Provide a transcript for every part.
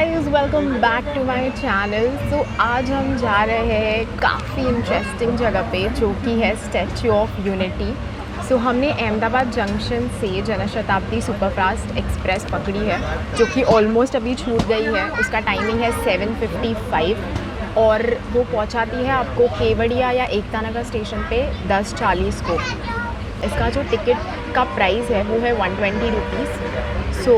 Guys, welcome back to my channel. तो आज हम जा रहे हैं काफ़ी इंटरेस्टिंग जगह पे जो कि है स्टैचू ऑफ यूनिटी। सो हमने अहमदाबाद जंक्शन से जनशताब्दी सुपरफास्ट एक्सप्रेस पकड़ी है जो कि ऑलमोस्ट अभी छूट गई है। उसका टाइमिंग है 7:55 और वो पहुंचाती है आपको केवड़िया या एकता नगर स्टेशन पे 10:40 को। इसका जो टिकट का प्राइस है वो है 120 rupees. So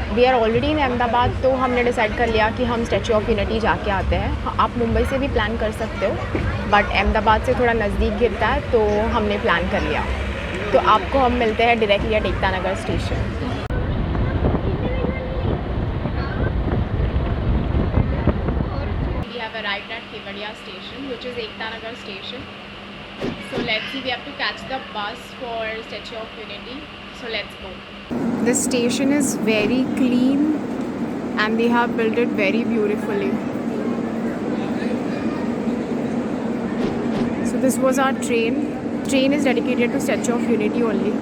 we are already in Ahmedabad, तो हमने डिसाइड कर लिया कि हम स्टैचू ऑफ यूनिटी जाके आते हैं। आप मुंबई से भी प्लान कर सकते हो बट अहमदाबाद से थोड़ा नज़दीक गिरता है, तो हमने प्लान कर लिया। तो आपको हम मिलते हैं directly at Ekta Nagar station. We have arrived at Kevadia station, which is Ekta Nagar station. So let's see, we have to catch the bus for Statue of Unity. So let's go. The station is very clean and they have built it very beautifully. So this was our train. Train is dedicated to Statue of Unity only.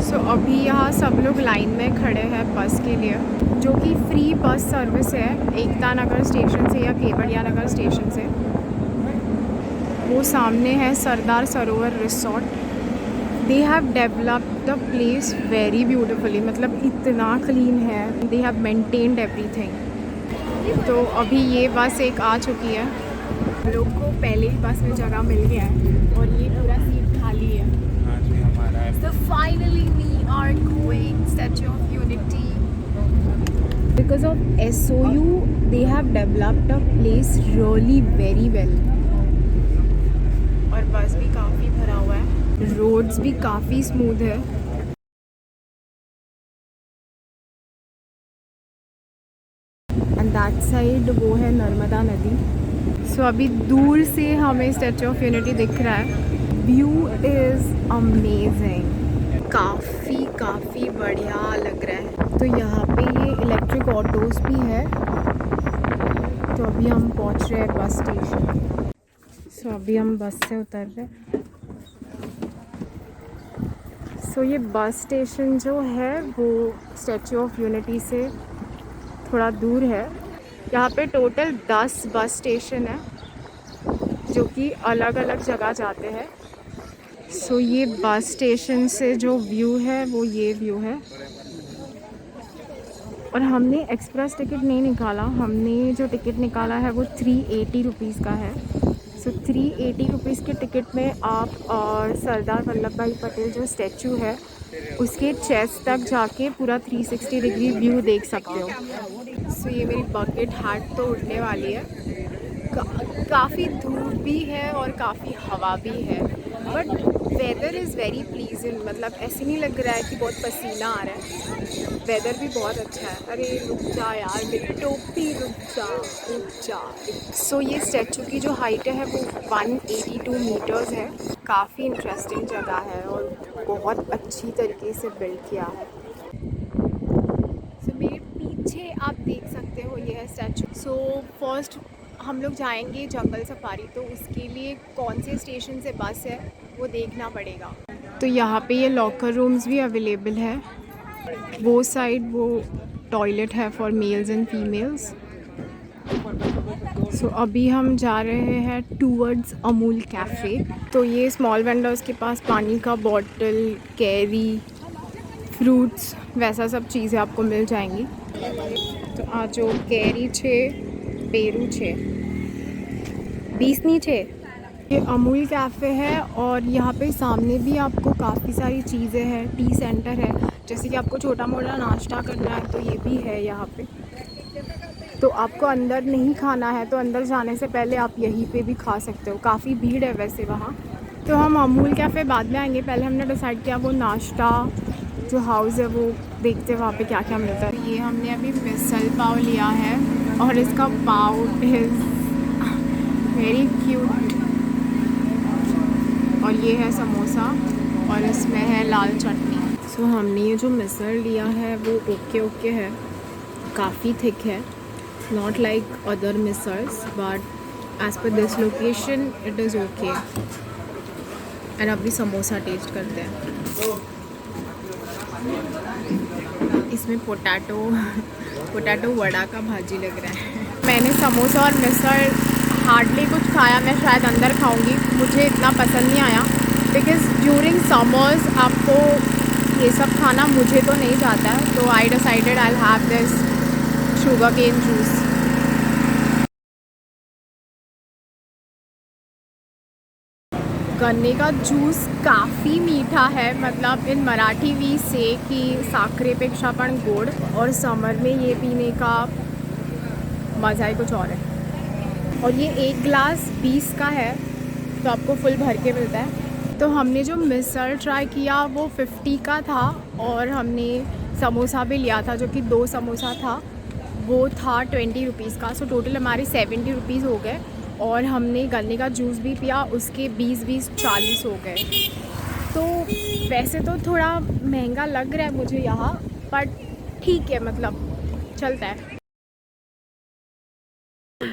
So अभी यहाँ सब लोग line में खड़े हैं बस के लिए, जो कि फ्री बस सर्विस है एकता नगर स्टेशन से या केवड़िया नगर स्टेशन से। वो सामने है Sardar Sarovar resort. They have developed the place very beautifully, मतलब इतना क्लीन है। They have maintained everything. तो अभी ये बस एक आ चुकी है। हम लोग को पहले ही बस में जगह मिल गया है और ये पूरा सीट खाली है। So finally we are going Statue of Unity. Because of SOU, they have developed a place really very well. और बस भी काफ़ी भरा हुआ है, रोड्स भी काफ़ी स्मूथ है। एंड दैट साइड वो है नर्मदा नदी। सो अभी दूर से हमें स्टैचू ऑफ यूनिटी दिख रहा है। व्यू इज़ अमेजिंग, काफ़ी बढ़िया लग रहा है। तो यहाँ पे ये इलेक्ट्रिक ऑटोज़ भी है। तो अभी हम पहुँच रहे हैं बस स्टेशन। सो अभी हम बस से उतर रहे हैं। सो ये बस स्टेशन जो है वो स्टैचू ऑफ यूनिटी से थोड़ा दूर है। यहाँ पे टोटल 10 बस स्टेशन है जो कि अलग अलग जगह जाते हैं। सो ये बस स्टेशन से जो व्यू है वो ये व्यू है। और हमने एक्सप्रेस टिकट नहीं निकाला, हमने जो टिकट निकाला है वो 380 रुपीज़ का है। सो 380 रुपीज़ के टिकट में आप सरदार वल्लभ भाई पटेल जो स्टैचू है उसके चेस्ट तक जाके पूरा 360 डिग्री व्यू देख सकते हो। सो ये मेरी बकेट हैट तो उड़ने वाली है। काफ़ी धूप भी है और काफ़ी हवा भी है, but weather is very pleasant. मतलब ऐसे नहीं लग रहा है कि बहुत पसीना आ रहा है। वेदर भी बहुत अच्छा है। अरे रुक जा यार, मेरी टोपी, रुक जा। सो ये स्टैचू की जो हाइट है वो 182 मीटर्स है। काफ़ी इंटरेस्टिंग जगह है और बहुत अच्छी तरीके से बिल्ड किया है। सो मेरे पीछे आप देख सकते हो ये है स्टैचू। सो फर्स्ट हम लोग जाएंगे जंगल सफारी, तो उसके लिए कौन से स्टेशन से बस है वो देखना पड़ेगा। तो यहाँ पे ये लॉकर रूम्स भी अवेलेबल है। वो साइड वो टॉयलेट है फॉर मेल्स एंड फीमेल्स। सो अभी हम जा रहे हैं टूवर्ड्स अमूल कैफ़े। तो ये स्मॉल वेंडर्स के पास पानी का बॉटल, कैरी, फ्रूट्स, वैसा सब चीज़ें आपको मिल जाएंगी। तो आज जो कैरी छे, पेरू छे, 20 नी छे। ये अमूल कैफ़े है और यहाँ पे सामने भी आपको काफ़ी सारी चीज़ें हैं। टी सेंटर है, जैसे कि आपको छोटा मोटा नाश्ता करना है तो ये भी है यहाँ पे। तो आपको अंदर नहीं खाना है तो अंदर जाने से पहले आप यहीं पे भी खा सकते हो। काफ़ी भीड़ है वैसे वहाँ। तो हम अमूल कैफ़े बाद में आएंगे, पहले हमने डिसाइड किया वो नाश्ता जो हाउस है वो देखते वहाँ पे क्या क्या मिलता है। ये हमने अभी मिसल पाव लिया है और इसका पाव इज़ वेरी क्यूट। और ये है समोसा और इसमें है लाल चटनी। सो हमने ये जो मिसल लिया है वो ओके है, काफ़ी थिक है, not like other misals, but as per this location it is okay. And अभी समोसा टेस्ट करते हैं। इसमें पोटैटो वड़ा का भाजी लग रहा है। मैंने समोसा और मिसल हार्डली कुछ खाया, मैं शायद अंदर खाऊंगी, मुझे इतना पसंद नहीं आया बिकॉज़ ड्यूरिंग समर्स आपको ये सब खाना मुझे तो नहीं जाता है। तो I decided I will have this sugar cane juice. गन्ने का जूस काफ़ी मीठा है, मतलब इन मराठी वी से कि साखरेपेक्षा पण गोड, और समर में ये पीने का मज़ा ही कुछ और है। और ये एक ग्लास 20 का है तो आपको फुल भर के मिलता है। तो हमने जो मिसल ट्राई किया वो 50 का था, और हमने समोसा भी लिया था जो कि 2 समोसा था, वो था 20 रुपीज़ का। सो टोटल हमारे 70 रुपीज़ हो गए। और हमने गन्ने का जूस भी पिया, उसके 20 40 हो गए। तो वैसे तो थोड़ा महंगा लग रहा है मुझे यहाँ, बट ठीक है, मतलब चलता है।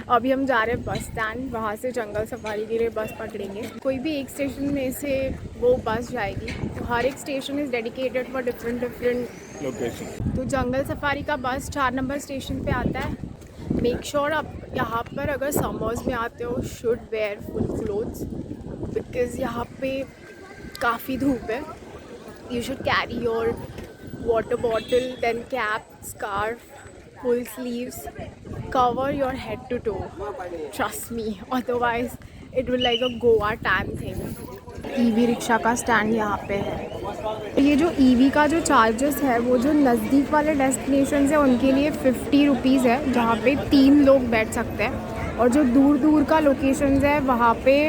अभी हम जा रहे हैं बस स्टैंड, वहाँ से जंगल सफारी के लिए बस पकड़ेंगे। कोई भी एक स्टेशन में से वो बस जाएगी, तो हर एक station is dedicated for different location. तो जंगल सफारी का बस 4 नंबर स्टेशन पे आता है। मेक श्योर आप यहाँ पर अगर समर्स में आते हो should wear full clothes, because यहाँ पे काफ़ी धूप है। You should carry your water bottle, then cap, scarf, full sleeves, cover your head to toe, trust me, otherwise it will like a Goa tan thing। EV rickshaw का stand यहाँ पे है। ये जो ईवी का जो चार्जेस है वो जो नज़दीक वाले डेस्टिनेशन है उनके लिए 50 रुपीज़ है, जहाँ पे 3 लोग बैठ सकते हैं। और जो दूर दूर का लोकेशंस है वहाँ पे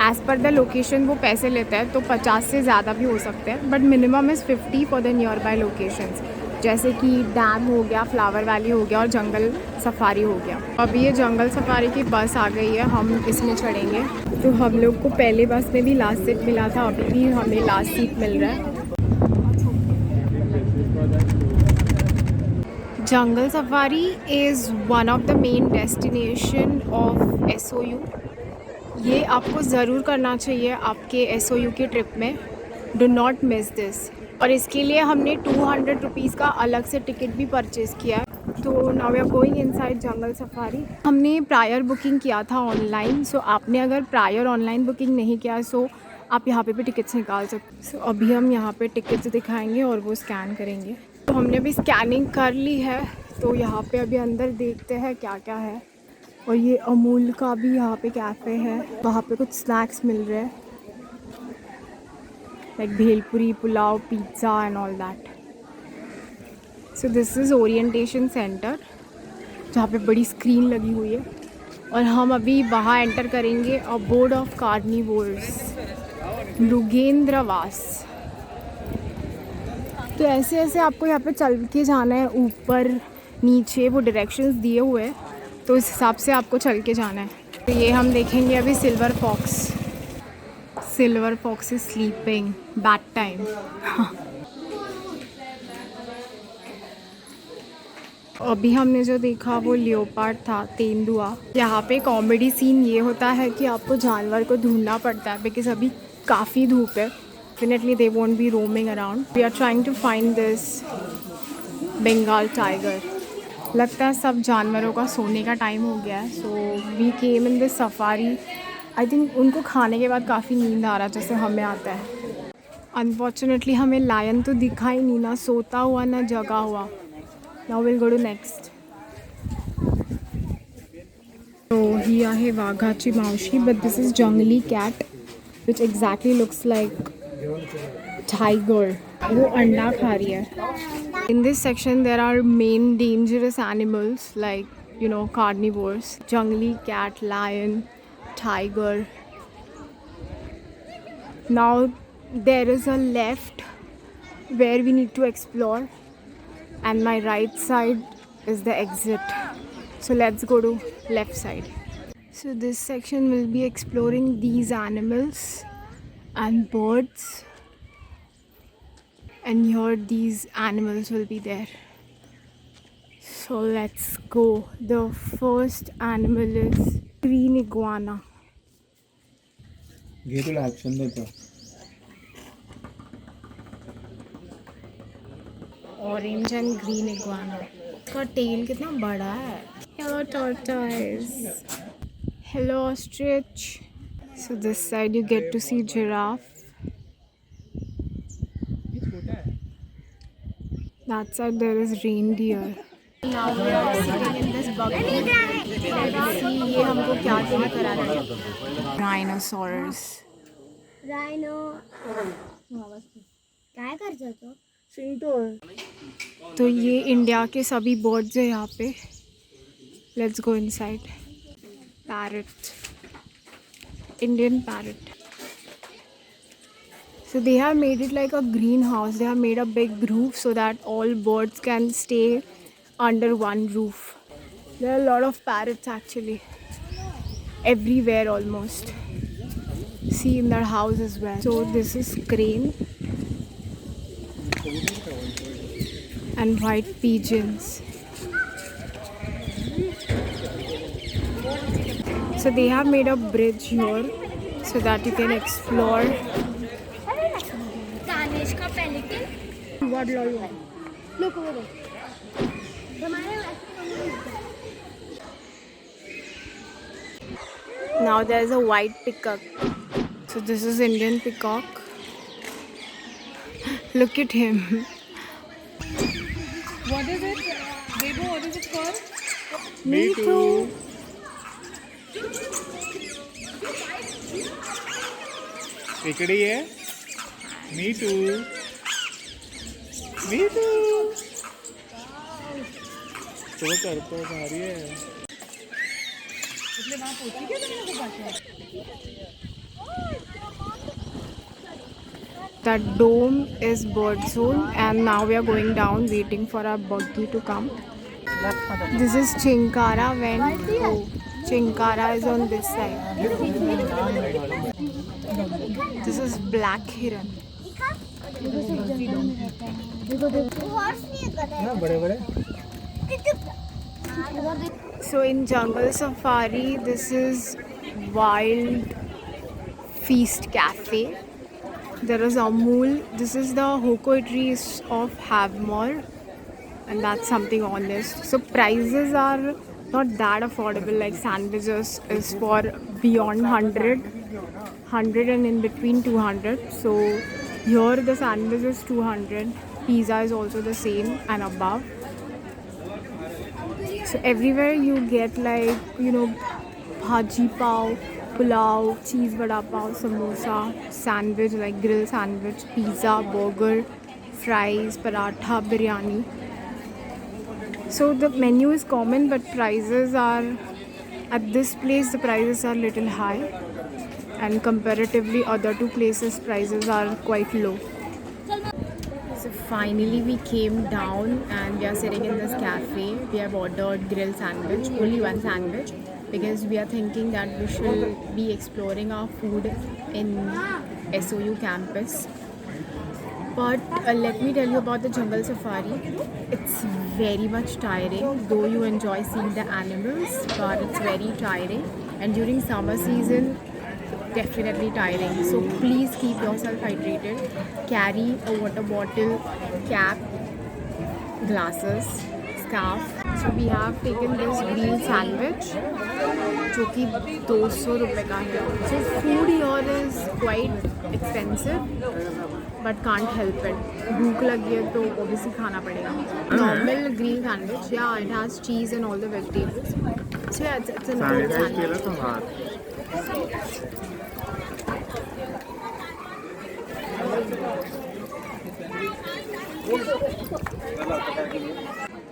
एज़ पर द लोकेशन वो पैसे लेते हैं, तो 50 से ज़्यादा भी हो सकते हैं, but minimum is 50 for the near by locations, जैसे कि डैम हो गया, फ्लावर वैली हो गया और जंगल सफारी हो गया। अभी ये जंगल सफारी की बस आ गई है, हम इसमें चढ़ेंगे। तो हम लोग को पहले बस में भी लास्ट सीट मिला था, अभी भी हमें लास्ट सीट मिल रहा है। Jungle safari is one of the main destination of SOU। ये आपको ज़रूर करना चाहिए आपके SOU की ट्रिप में, डू नॉट मिस दिस। और इसके लिए हमने 200 रुपीज़ का अलग से टिकट भी परचेज़ किया है। तो now we are going inside jungle safari. हमने प्रायर बुकिंग किया था ऑनलाइन, सो आपने अगर प्रायर ऑनलाइन बुकिंग नहीं किया सो आप यहाँ पे भी टिकट्स निकाल सकते। सो अभी हम यहाँ पे टिकट्स दिखाएंगे और वो स्कैन करेंगे। तो हमने अभी स्कैनिंग कर ली है, तो यहाँ पे अभी अंदर देखते हैं क्या क्या है। और ये अमूल का भी यहाँ पे कैफ़े है, वहाँ पे कुछ स्नैक्स मिल रहे हैं like bhelpuri, pulao, pizza and all that. So this is orientation center, जहाँ पे बड़ी स्क्रीन लगी हुई है। और हम अभी वहाँ एंटर करेंगे अबोर्ड ऑफ कार्निवोर्स, मृगेंद्रवास। तो ऐसे ऐसे आपको यहाँ पे चल के जाना है, ऊपर नीचे वो डायरेक्शंस दिए हुए हैं, तो इस हिसाब से आपको चल के जाना है। तो ये हम देखेंगे अभी silver fox is sleeping, bad time. अभी हमने जो देखा वो लियोपार्ड था, तेंदुआ। यहाँ पे कॉमेडी सीन ये होता है कि आपको जानवर को ढूंढना पड़ता है बिकॉज अभी काफ़ी धूप है। Definitely they won't be roaming around. We are trying to find this Bengal tiger. लगता है सब जानवरों का सोने का टाइम हो गया है, so we came in this safari. I think उनको खाने के बाद काफ़ी नींद आ रहा है जैसे हमें आता है। अनफॉर्चुनेटली हमें लायन तो दिखा ही नहीं, ना सोता हुआ ना जगा हुआ। Now will go to next. तो ही आहे वाघाची मावशी, बट दिस इज जंगली cat which exactly looks like tiger. वो अंडा खा रही है। In this section there are main dangerous animals like carnivores, जंगली cat, lion, tiger. Now there is a left where we need to explore, and my right side is the exit. So let's go to left side. So this section will be exploring these animals and birds, and here these animals will be there. So let's go. The first animal is green iguana. घे तुला option देतो. Orange and green iguana. इसका tail कितना बड़ा है। Hello tortoise, hello ostrich. So this side you get to see giraffe, that side there is reindeer. Now we are sitting in this buggy. Let's see ये हमको क्या क्या करा रहा है। Rhinosaurs. राइनो काय करतो तो तो ये इंडिया के सभी बर्ड्स है यहाँ पे। Let's go inside. Parrot, Indian parrot. So they have made it like a greenhouse. They have made a big roof so that all birds can stay under one roof. There are a lot of parrots actually, everywhere almost. See in their house as well. So this is crane and white pigeons. So they have made a bridge here so that you can explore. Danish का pelican word lol है। Look वो देख हमारे Now there is a white peacock. So this is Indian peacock. Look at him. What is it? Bebo, what is it called? Me too. इकड़ी है। Me too. Me too. तो कर तो सारी है। इसलिए वहाँ पहुँची क्या तुम लोगों को That dome is bird zone, and now we are going down waiting for our buggy to come. This is Chinkara vent. Oh, Chinkara is on this side. This is black heron. So in jungle safari, this is Wild Feast Cafe. There is Amul. This is the Hoko trees of Havmore, and that's something honest. So prices are not that affordable. Like sandwiches is for beyond 100 and in between 200. So here the sandwich is 200. Pizza is also the same and above. So everywhere you get like, you know, bhaji pav, pulao, cheese vada pav, samosa, sandwich like grill sandwich, pizza, burger, fries, paratha, biryani. So the menu is common, but prices are, at this place the prices are little high, and comparatively other two places prices are quite low. So finally we came down and we are sitting in this cafe. We have ordered grill sandwich, only one sandwich, because we are thinking that we should be exploring our food in SOU campus. But let me tell you about the jungle safari. It's very much tiring, though you enjoy seeing the animals, but it's very tiring. And during summer season, definitely tiring. So please keep yourself hydrated. Carry a water bottle, cap, glasses, scarf. So we have taken this green sandwich, जो कि 200 रुपए का है. So food here is quite expensive, but can't help it. भूख लगी है तो obviously खाना पड़ेगा. Normal green sandwich, yeah, it has cheese and all the vegetables. So yeah, it's a normal sandwich.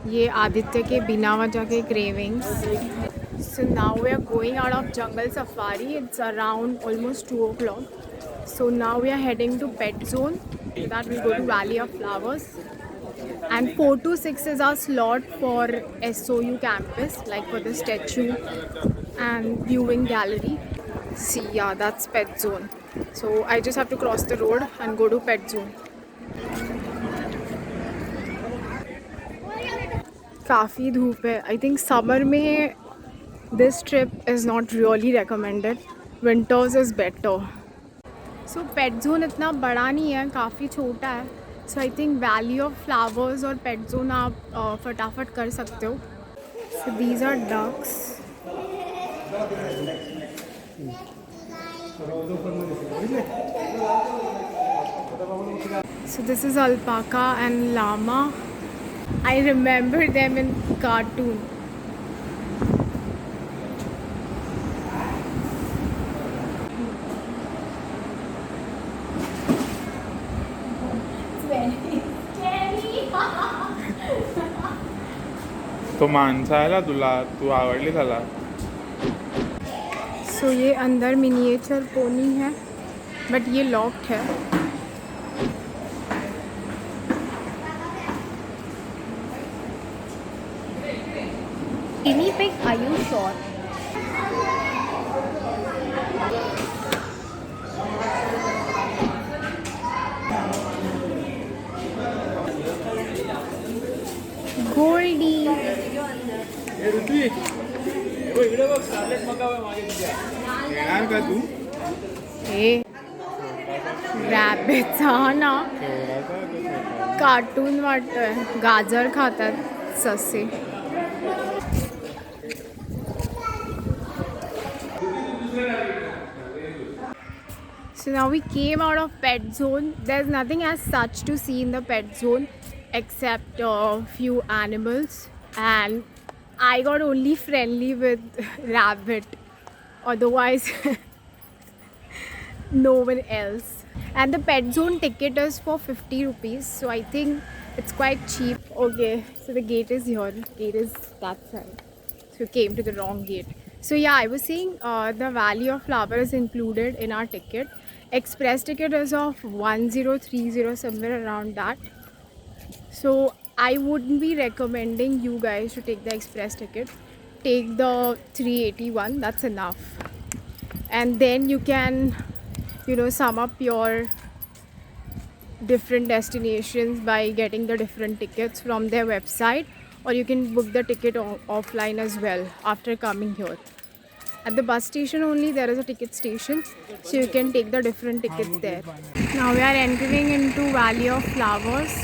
ये आदित्य के बिना वजह के cravings. So now we are going out of jungle safari. It's around almost 2 o'clock. So now we are heading to pet zone. After that we'll go to Valley of Flowers. And 4 to 6 is our slot for SOU campus, like for the statue and viewing gallery. See, yeah, that's pet zone. So I just have to cross the road and go to pet zone. काफ़ी धूप है. I think summer में this trip is not really recommended. Winters is better. So pet zone इतना बड़ा नहीं है, काफ़ी छोटा है. So I think valley of flowers और पेट जोन आप फटाफट कर सकते हो. So these are ducks. So this is alpaca and llama. I remember them in cartoon. तो माणसाला तुला तू आवडली त्याला. So ये अंदर मिनिएचर पोनी है, बट ये लॉक्ड है. Guinea pig, are you sure? Goldie. येणार का तू. हे रॅबिट्स हा ना. कार्टून वाटतोय. गाजर खातात ससे. So now we came out of pet zone. There's nothing as such to see in the pet zone except a few animals, and I got only friendly with rabbit. Otherwise, no one else. And the pet zone ticket is for 50 rupees, so I think it's quite cheap. Okay, so the gate is here. Gate is that side. So we came to the wrong gate. So yeah, I was saying the Valley of Flower is included in our ticket. Express ticket is of 1030, somewhere around that. So I wouldn't be recommending you guys to take the express ticket. Take the 381, that's enough. And then you can, you know, sum up your different destinations by getting the different tickets from their website, or you can book the ticket offline as well after coming here. At the bus station only there is a ticket station, so you can take the different tickets there. Now we are entering into Valley of Flowers.